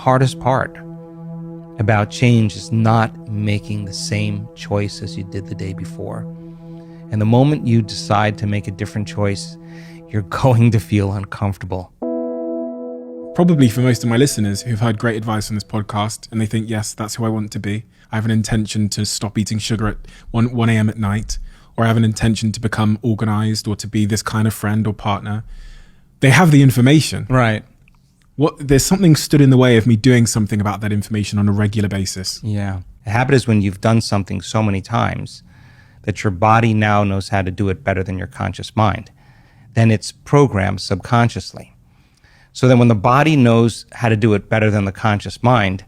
hardest part about change is not making the same choice as you did the day before. And the moment you decide to make a different choice, you're going to feel uncomfortable. Probably for most of my listeners who've heard great advice on this podcast and they think, yes, that's who I want to be. I have an intention to stop eating sugar at 1 a.m. at night, or I have an intention to become organized or to be this kind of friend or partner. They have the information. Right. There's something stood in the way of me doing something about that information on a regular basis. Yeah. A habit is when you've done something so many times that your body now knows how to do it better than your conscious mind. Then it's programmed subconsciously. So then when the body knows how to do it better than the conscious mind,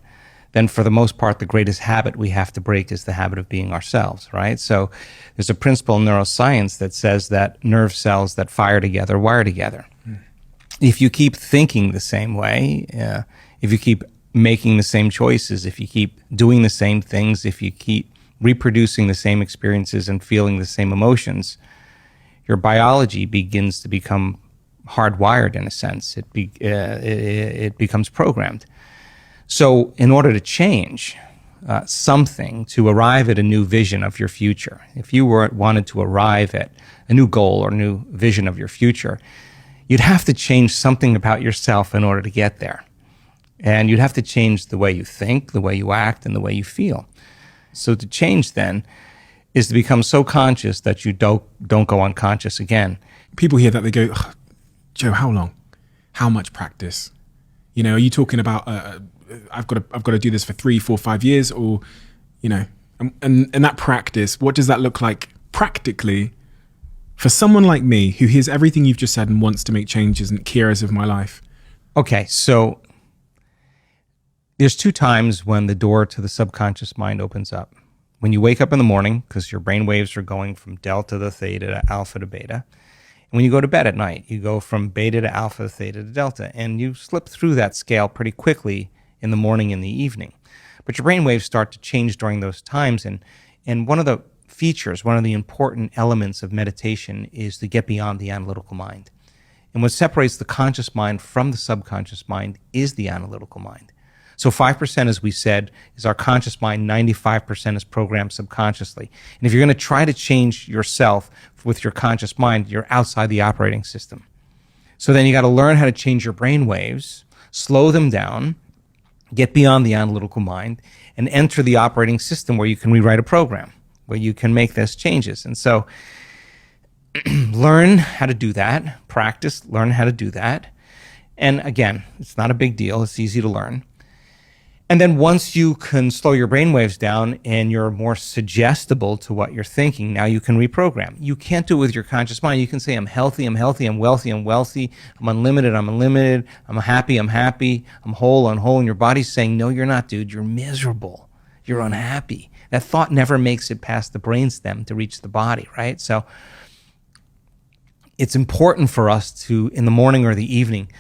then for the most part, the greatest habit we have to break is the habit of being ourselves, right? So there's a principle in neuroscience that says that nerve cells that fire together wire together. If you keep thinking the same way, if you keep making the same choices, if you keep doing the same things, if you keep reproducing the same experiences and feeling the same emotions, your biology begins to become hardwired in a sense. It becomes programmed. So in order to change something, to arrive at a new vision of your future, if you wanted to arrive at a new goal or new vision of your future, you'd have to change something about yourself in order to get there. And you'd have to change the way you think, the way you act, and the way you feel. So to change then is to become so conscious that you don't go unconscious again. People hear that, they go, Joe, how long? How much practice? You know, are you talking about I've got to do this for 3, 4, 5 years, or you know, and that practice? What does that look like practically for someone like me who hears everything you've just said and wants to make changes in key areas of my life? Okay, so there's 2 times when the door to the subconscious mind opens up. When you wake up in the morning, because your brain waves are going from delta to theta to alpha to beta. And when you go to bed at night, you go from beta to alpha to theta to delta. And you slip through that scale pretty quickly in the morning and the evening. But your brain waves start to change during those times. And one of the features, one of the important elements of meditation is to get beyond the analytical mind. And what separates the conscious mind from the subconscious mind is the analytical mind. So 5%, as we said, is our conscious mind. 95% is programmed subconsciously. And if you're going to try to change yourself with your conscious mind, you're outside the operating system. So then you got to learn how to change your brain waves, slow them down, get beyond the analytical mind, and enter the operating system where you can rewrite a program, where you can make those changes. And so learn how to do that, practice, learn how to do that. And again, it's not a big deal. It's easy to learn. And then once you can slow your brainwaves down and you're more suggestible to what you're thinking, now you can reprogram. You can't do it with your conscious mind. You can say, I'm healthy, I'm wealthy, I'm wealthy, I'm unlimited, I'm happy, I'm whole, and your body's saying, no, you're not, dude, you're miserable, you're unhappy. That thought never makes it past the brainstem to reach the body, right? So it's important for us to, in the morning or the evening,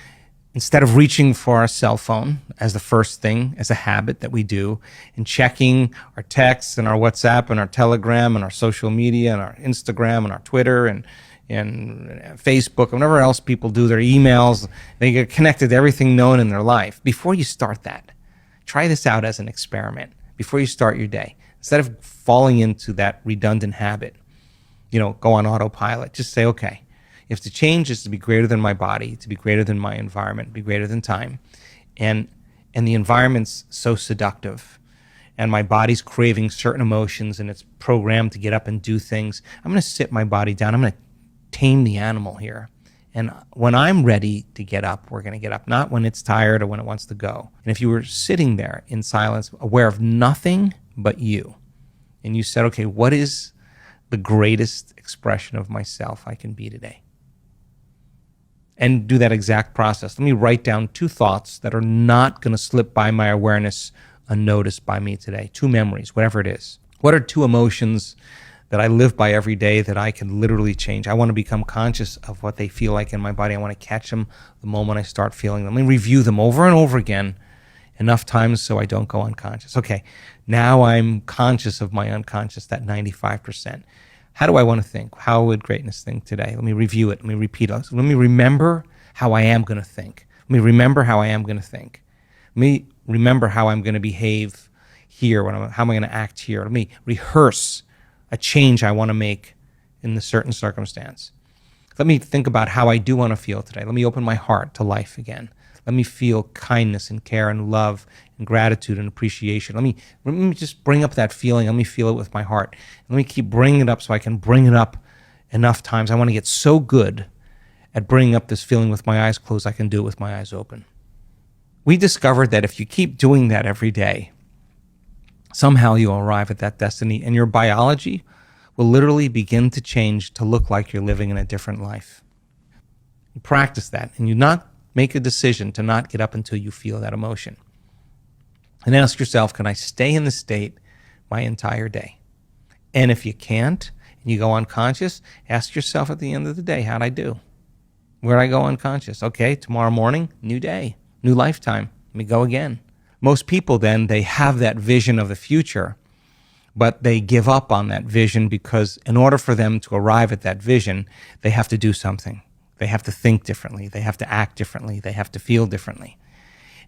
instead of reaching for our cell phone as the first thing, as a habit that we do, and checking our texts and our WhatsApp and our Telegram and our social media and our Instagram and our Twitter and Facebook and whatever else people do, their emails, they get connected to everything known in their life. Before you start that, try this out as an experiment before you start your day. Instead of falling into that redundant habit, go on autopilot, just say, okay, if the change is to be greater than my body, to be greater than my environment, be greater than time, and the environment's so seductive, and my body's craving certain emotions, and it's programmed to get up and do things, I'm going to sit my body down. I'm going to tame the animal here. And when I'm ready to get up, we're going to get up, not when it's tired or when it wants to go. And if you were sitting there in silence, aware of nothing but you, and you said, okay, what is the greatest expression of myself I can be today? And do that exact process. Let me write down 2 thoughts that are not going to slip by my awareness unnoticed by me today. 2 memories, whatever it is. What are 2 emotions that I live by every day that I can literally change? I want to become conscious of what they feel like in my body. I want to catch them the moment I start feeling them. Let me review them over and over again enough times so I don't go unconscious. Okay, now I'm conscious of my unconscious, that 95%. How do I want to think? How would greatness think today? Let me review it. Let me repeat it. Let me remember how I am going to think. Let me remember how I am going to think. Let me remember how I'm going to behave here, how am I going to act here. Let me rehearse a change I want to make in a certain circumstance. Let me think about how I do want to feel today. Let me open my heart to life again. Let me feel kindness and care and love and gratitude and appreciation. Let me just bring up that feeling. Let me feel it with my heart. Let me keep bringing it up so I can bring it up enough times. I want to get so good at bringing up this feeling with my eyes closed, I can do it with my eyes open. We discovered that if you keep doing that every day, somehow you'll arrive at that destiny, and your biology will literally begin to change to look like you're living in a different life. You practice that, and you not make a decision to not get up until you feel that emotion. And ask yourself, can I stay in this state my entire day? And if you can't, and you go unconscious, ask yourself at the end of the day, how'd I do? Where'd I go unconscious? Okay, tomorrow morning, new day, new lifetime. Let me go again. Most people then, they have that vision of the future, but they give up on that vision because in order for them to arrive at that vision, they have to do something. They have to think differently. They have to act differently. They have to feel differently.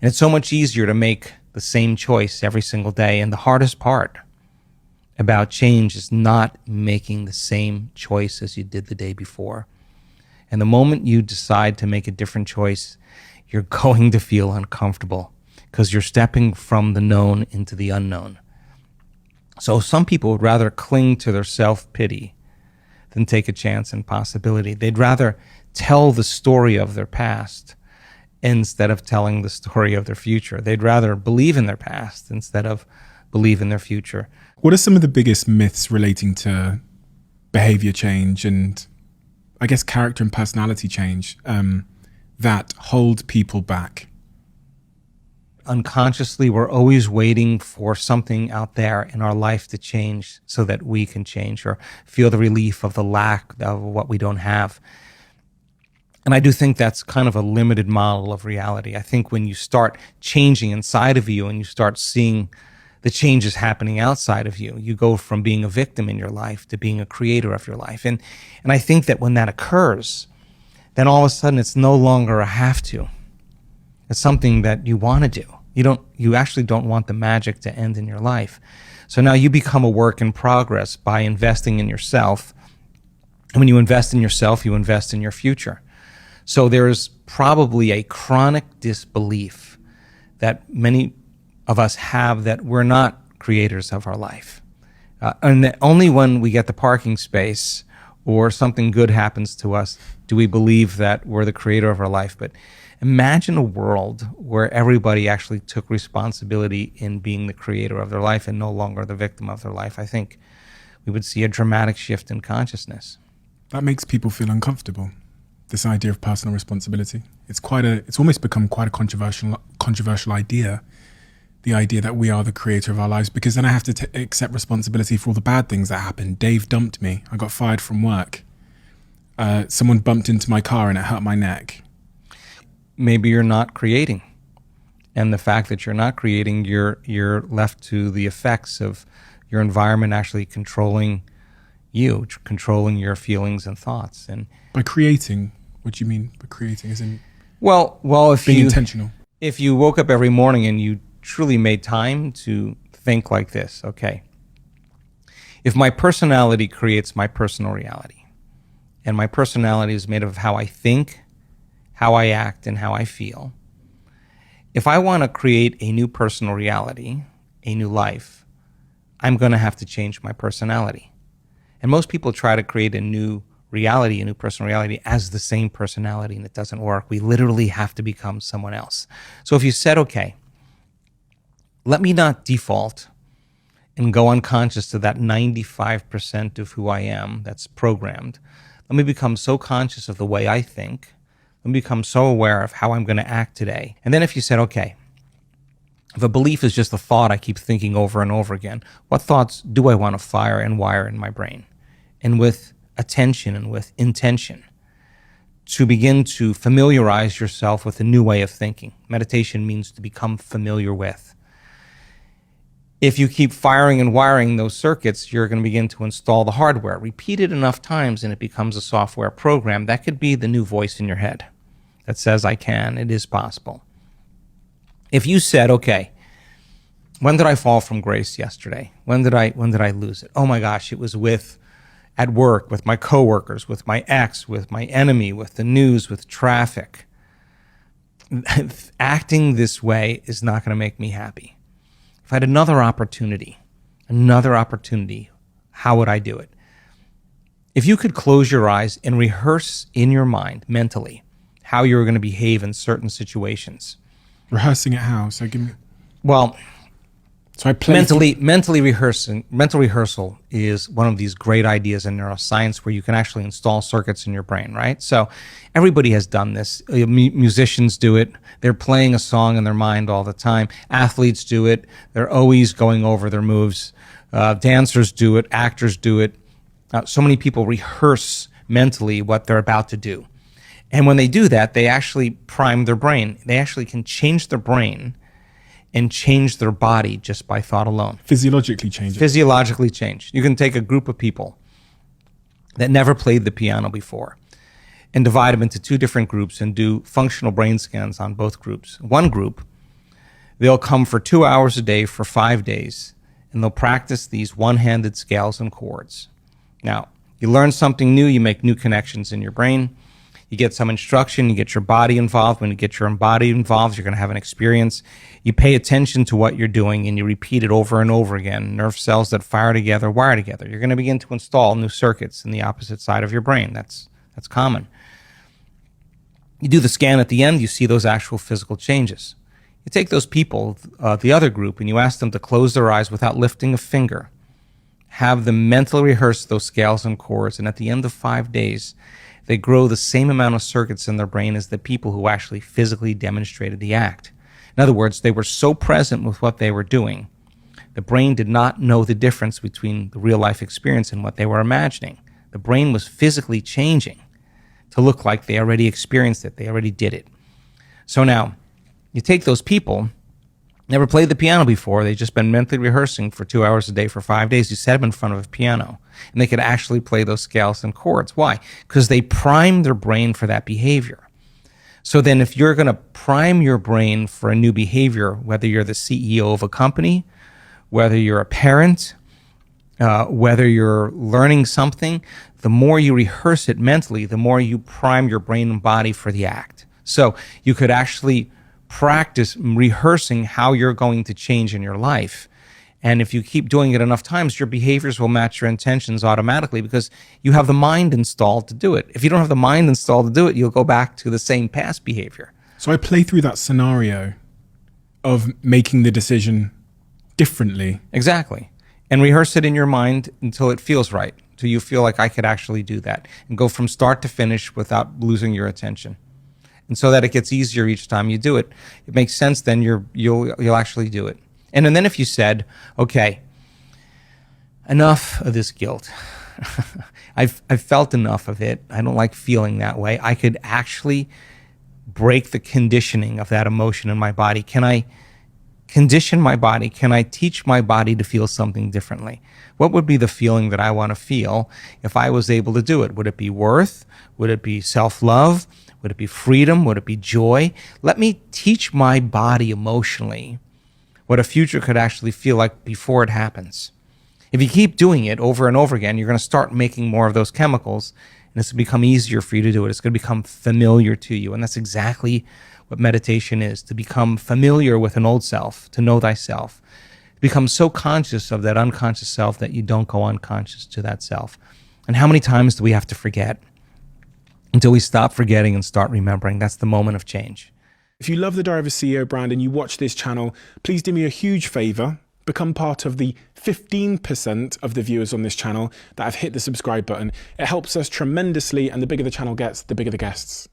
And it's so much easier to make the same choice every single day. And the hardest part about change is not making the same choice as you did the day before. And the moment you decide to make a different choice, you're going to feel uncomfortable because you're stepping from the known into the unknown. So some people would rather cling to their self-pity than take a chance and possibility. They'd rather tell the story of their past instead of telling the story of their future. They'd rather believe in their past instead of believe in their future. What are some of the biggest myths relating to behavior change and, I guess, character and personality change that hold people back? Unconsciously, we're always waiting for something out there in our life to change so that we can change or feel the relief of the lack of what we don't have. And I do think that's kind of a limited model of reality. I think when you start changing inside of you and you start seeing the changes happening outside of you, you go from being a victim in your life to being a creator of your life. And I think that when that occurs, then all of a sudden it's no longer a have to. It's something that you want to do. You actually don't want the magic to end in your life. So now you become a work in progress by investing in yourself. And when you invest in yourself, you invest in your future. So there's probably a chronic disbelief that many of us have that we're not creators of our life. And that only when we get the parking space or something good happens to us do we believe that we're the creator of our life. But imagine a world where everybody actually took responsibility in being the creator of their life and no longer the victim of their life. I think we would see a dramatic shift in consciousness. That makes people feel uncomfortable. This idea of personal responsibility. It's almost become quite a controversial idea. The idea that we are the creator of our lives, because then I have to accept responsibility for all the bad things that happened. Dave dumped me. I got fired from work. Someone bumped into my car and it hurt my neck. Maybe you're not creating. And the fact that you're not creating, you're left to the effects of your environment actually controlling you, controlling your feelings and thoughts. And by creating, what do you mean by creating? As in well, if being intentional. If you woke up every morning and you truly made time to think like this, okay, if my personality creates my personal reality, and my personality is made of how I think, how I act, and how I feel, if I want to create a new personal reality, a new life, I'm going to have to change my personality. And most people try to create a new reality, a new personal reality as the same personality, and it doesn't work. We literally have to become someone else. So if you said, okay, let me not default and go unconscious to that 95% of who I am that's programmed. Let me become so conscious of the way I think. Let me become so aware of how I'm going to act today. And then if you said, okay, if a belief is just a thought I keep thinking over and over again, what thoughts do I want to fire and wire in my brain? And with attention and with intention, to begin to familiarize yourself with a new way of thinking. Meditation means to become familiar with. If you keep firing and wiring those circuits, you're going to begin to install the hardware. Repeat it enough times and it becomes a software program. That could be the new voice in your head that says, I can, it is possible. If you said, okay, when did I fall from grace yesterday? When did I lose it? Oh my gosh, it was at work, with my coworkers, with my ex, with my enemy, with the news, with traffic. Acting this way is not going to make me happy. If I had another opportunity, how would I do it? If you could close your eyes and rehearse in your mind mentally how you're going to behave in certain situations. Rehearsing it how? So give me. Well, so I play mental rehearsal is one of these great ideas in neuroscience where you can actually install circuits in your brain, right? So everybody has done this. Musicians do it. They're playing a song in their mind all the time. Athletes do it. They're always going over their moves. Dancers do it. Actors do it. So many people rehearse mentally what they're about to do. And when they do that, they actually prime their brain. They actually can change their brain and change their body just by thought alone. Physiologically change it. Physiologically change. You can take a group of people that never played the piano before and divide them into two different groups and do functional brain scans on both groups. One group, they'll come for 2 hours a day for 5 days, and they'll practice these one-handed scales and chords. Now, you learn something new, you make new connections in your brain, you get some instruction, you get your body involved. When you get your body involved, you're going to have an experience. You pay attention to what you're doing and you repeat it over and over again. Nerve cells that fire together, wire together. You're going to begin to install new circuits in the opposite side of your brain. That's common. You do the scan at the end, you see those actual physical changes. You take those people, the other group, and you ask them to close their eyes without lifting a finger. Have them mentally rehearse those scales and chords, and at the end of 5 days, they grow the same amount of circuits in their brain as the people who actually physically demonstrated the act. In other words, they were so present with what they were doing, the brain did not know the difference between the real life experience and what they were imagining. The brain was physically changing to look like they already experienced it, they already did it. So now, you take those people, never played the piano before, they've just been mentally rehearsing for 2 hours a day for 5 days, you set them in front of a piano, and they could actually play those scales and chords. Why? Because they primed their brain for that behavior. So then if you're going to prime your brain for a new behavior, whether you're the CEO of a company, whether you're a parent, whether you're learning something, the more you rehearse it mentally, the more you prime your brain and body for the act. So you could actually practice rehearsing how you're going to change in your life. And if you keep doing it enough times, your behaviors will match your intentions automatically because you have the mind installed to do it. If you don't have the mind installed to do it, you'll go back to the same past behavior. So I play through that scenario of making the decision differently. Exactly. And rehearse it in your mind until it feels right, until you feel like I could actually do that, and go from start to finish without losing your attention. And so that it gets easier each time you do it. It makes sense then you'll actually do it. And then if you said, okay, enough of this guilt. I've felt enough of it. I don't like feeling that way. I could actually break the conditioning of that emotion in my body. Can I condition my body? Can I teach my body to feel something differently? What would be the feeling that I want to feel if I was able to do it? Would it be worth? Would it be self-love? Would it be freedom? Would it be joy? Let me teach my body emotionally what a future could actually feel like before it happens. If you keep doing it over and over again, you're going to start making more of those chemicals, and it's going to become easier for you to do it. It's going to become familiar to you, and that's exactly what meditation is, to become familiar with an old self, to know thyself, to become so conscious of that unconscious self that you don't go unconscious to that self. And how many times do we have to forget until we stop forgetting and start remembering? That's the moment of change. If you love the Diary of a CEO brand and you watch this channel, please do me a huge favor. Become part of the 15% of the viewers on this channel that have hit the subscribe button. It helps us tremendously, and the bigger the channel gets, the bigger the guests.